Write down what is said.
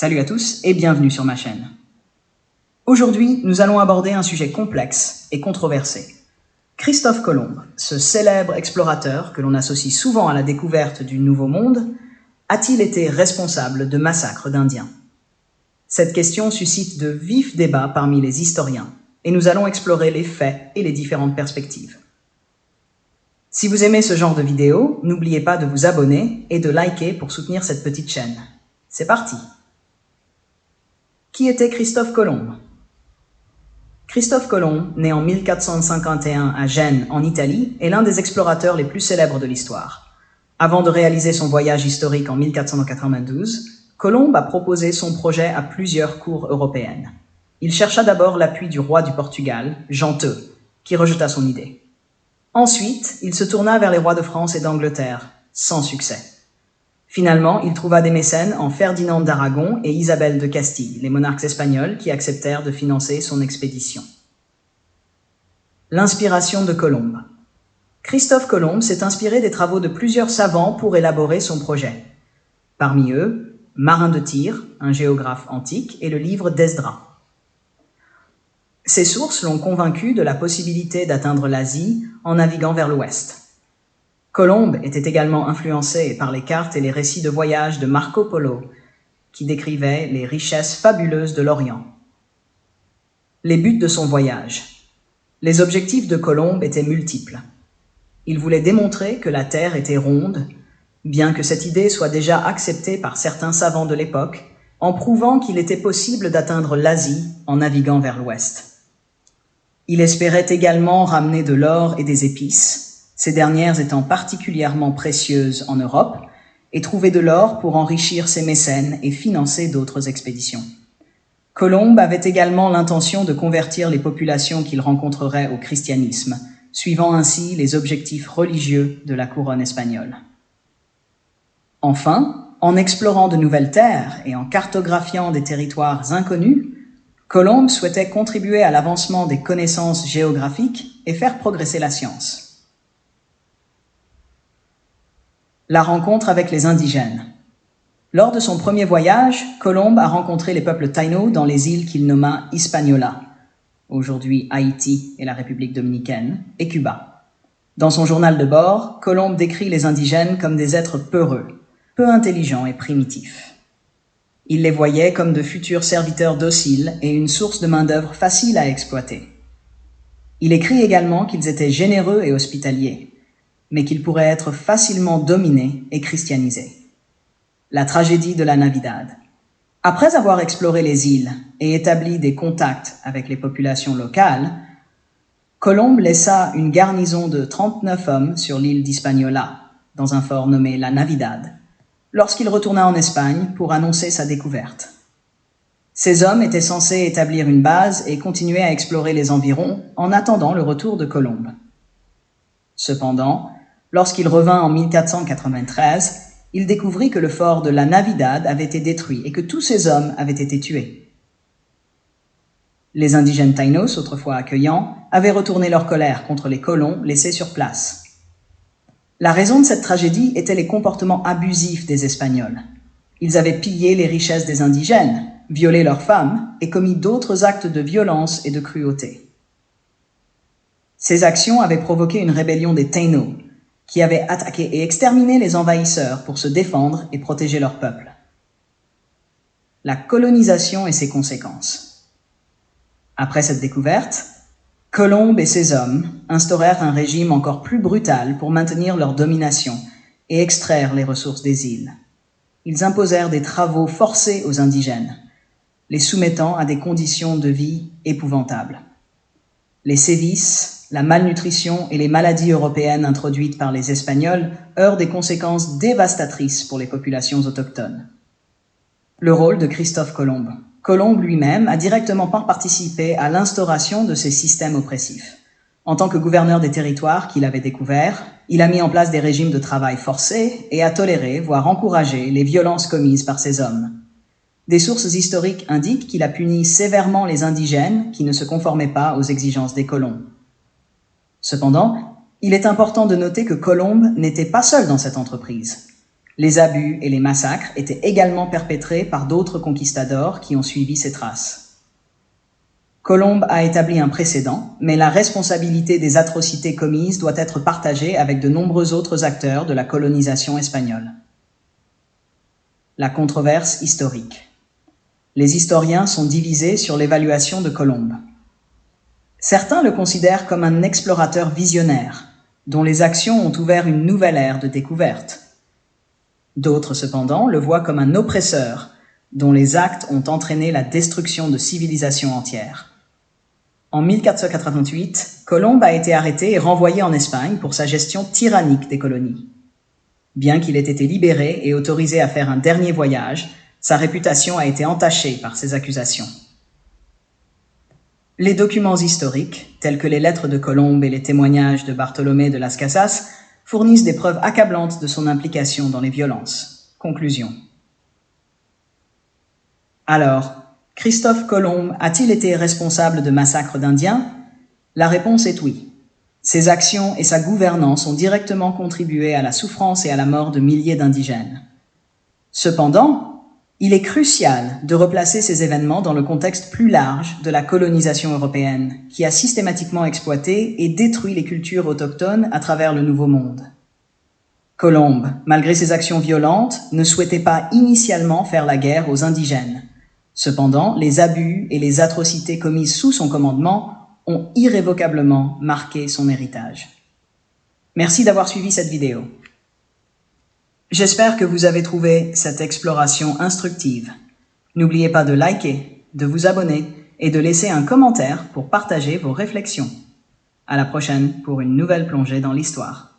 Salut à tous et bienvenue sur ma chaîne. Aujourd'hui, nous allons aborder un sujet complexe et controversé. Christophe Colomb, ce célèbre explorateur que l'on associe souvent à la découverte du Nouveau Monde, a-t-il été responsable de massacres d'Indiens? Cette question suscite de vifs débats parmi les historiens, et nous allons explorer les faits et les différentes perspectives. Si vous aimez ce genre de vidéo, n'oubliez pas de vous abonner et de liker pour soutenir cette petite chaîne. C'est parti! Qui était Christophe Colomb? Christophe Colomb, né en 1451 à Gênes, en Italie, est l'un des explorateurs les plus célèbres de l'histoire. Avant de réaliser son voyage historique en 1492, Colomb a proposé son projet à plusieurs cours européennes. Il chercha d'abord l'appui du roi du Portugal, Jean II, qui rejeta son idée. Ensuite, il se tourna vers les rois de France et d'Angleterre, sans succès. Finalement, il trouva des mécènes en Ferdinand d'Aragon et Isabelle de Castille, les monarques espagnols qui acceptèrent de financer son expédition. L'inspiration de Colomb. Christophe Colomb s'est inspiré des travaux de plusieurs savants pour élaborer son projet. Parmi eux, Marin de Tyr, un géographe antique, et le livre d'Esdras. Ces sources l'ont convaincu de la possibilité d'atteindre l'Asie en naviguant vers l'ouest. Colomb était également influencé par les cartes et les récits de voyage de Marco Polo, qui décrivaient les richesses fabuleuses de l'Orient. Les buts de son voyage. Les objectifs de Colomb étaient multiples. Il voulait démontrer que la Terre était ronde, bien que cette idée soit déjà acceptée par certains savants de l'époque, en prouvant qu'il était possible d'atteindre l'Asie en naviguant vers l'ouest. Il espérait également ramener de l'or et des épices, ces dernières étant particulièrement précieuses en Europe, et trouver de l'or pour enrichir ses mécènes et financer d'autres expéditions. Colomb avait également l'intention de convertir les populations qu'il rencontrerait au christianisme, suivant ainsi les objectifs religieux de la couronne espagnole. Enfin, en explorant de nouvelles terres et en cartographiant des territoires inconnus, Colomb souhaitait contribuer à l'avancement des connaissances géographiques et faire progresser la science. La rencontre avec les indigènes. Lors de son premier voyage, Colomb a rencontré les peuples Taino dans les îles qu'il nomma Hispaniola, aujourd'hui Haïti et la République dominicaine, et Cuba. Dans son journal de bord, Colomb décrit les indigènes comme des êtres peureux, peu intelligents et primitifs. Il les voyait comme de futurs serviteurs dociles et une source de main-d'œuvre facile à exploiter. Il écrit également qu'ils étaient généreux et hospitaliers, mais qu'ils pourraient être facilement dominés et christianisés. La tragédie de la Navidad. Après avoir exploré les îles et établi des contacts avec les populations locales, Colomb laissa une garnison de 39 hommes sur l'île d'Hispaniola, dans un fort nommé la Navidad, lorsqu'il retourna en Espagne pour annoncer sa découverte. Ces hommes étaient censés établir une base et continuer à explorer les environs en attendant le retour de Colomb. Cependant, lorsqu'il revint en 1493, il découvrit que le fort de la Navidad avait été détruit et que tous ces hommes avaient été tués. Les indigènes Taïnos, autrefois accueillants, avaient retourné leur colère contre les colons laissés sur place. La raison de cette tragédie était les comportements abusifs des Espagnols. Ils avaient pillé les richesses des indigènes, violé leurs femmes et commis d'autres actes de violence et de cruauté. Ces actions avaient provoqué une rébellion des Taino, qui avaient attaqué et exterminé les envahisseurs pour se défendre et protéger leur peuple. La colonisation et ses conséquences. Après cette découverte, Colomb et ses hommes instaurèrent un régime encore plus brutal pour maintenir leur domination et extraire les ressources des îles. Ils imposèrent des travaux forcés aux indigènes, les soumettant à des conditions de vie épouvantables. Les sévices, la malnutrition et les maladies européennes introduites par les Espagnols eurent des conséquences dévastatrices pour les populations autochtones. Le rôle de Christophe Colomb. Colomb lui-même a directement participé à l'instauration de ces systèmes oppressifs. En tant que gouverneur des territoires qu'il avait découverts, il a mis en place des régimes de travail forcés et a toléré, voire encouragé, les violences commises par ces hommes. Des sources historiques indiquent qu'il a puni sévèrement les indigènes qui ne se conformaient pas aux exigences des colons. Cependant, il est important de noter que Colomb n'était pas seul dans cette entreprise. Les abus et les massacres étaient également perpétrés par d'autres conquistadors qui ont suivi ces traces. Colomb a établi un précédent, mais la responsabilité des atrocités commises doit être partagée avec de nombreux autres acteurs de la colonisation espagnole. La controverse historique. Les historiens sont divisés sur l'évaluation de Colomb. Certains le considèrent comme un explorateur visionnaire, dont les actions ont ouvert une nouvelle ère de découverte. D'autres, cependant, le voient comme un oppresseur, dont les actes ont entraîné la destruction de civilisations entières. En 1488, Colomb a été arrêté et renvoyé en Espagne pour sa gestion tyrannique des colonies. Bien qu'il ait été libéré et autorisé à faire un dernier voyage, sa réputation a été entachée par ces accusations. Les documents historiques, tels que les lettres de Colomb et les témoignages de Bartolomé de Las Casas, fournissent des preuves accablantes de son implication dans les violences. Conclusion. Alors, Christophe Colomb a-t-il été responsable de massacres d'Indiens? La réponse est oui. Ses actions et sa gouvernance ont directement contribué à la souffrance et à la mort de milliers d'indigènes. Cependant, il est crucial de replacer ces événements dans le contexte plus large de la colonisation européenne, qui a systématiquement exploité et détruit les cultures autochtones à travers le Nouveau Monde. Colomb, malgré ses actions violentes, ne souhaitait pas initialement faire la guerre aux indigènes. Cependant, les abus et les atrocités commises sous son commandement ont irrévocablement marqué son héritage. Merci d'avoir suivi cette vidéo. J'espère que vous avez trouvé cette exploration instructive. N'oubliez pas de liker, de vous abonner et de laisser un commentaire pour partager vos réflexions. À la prochaine pour une nouvelle plongée dans l'histoire.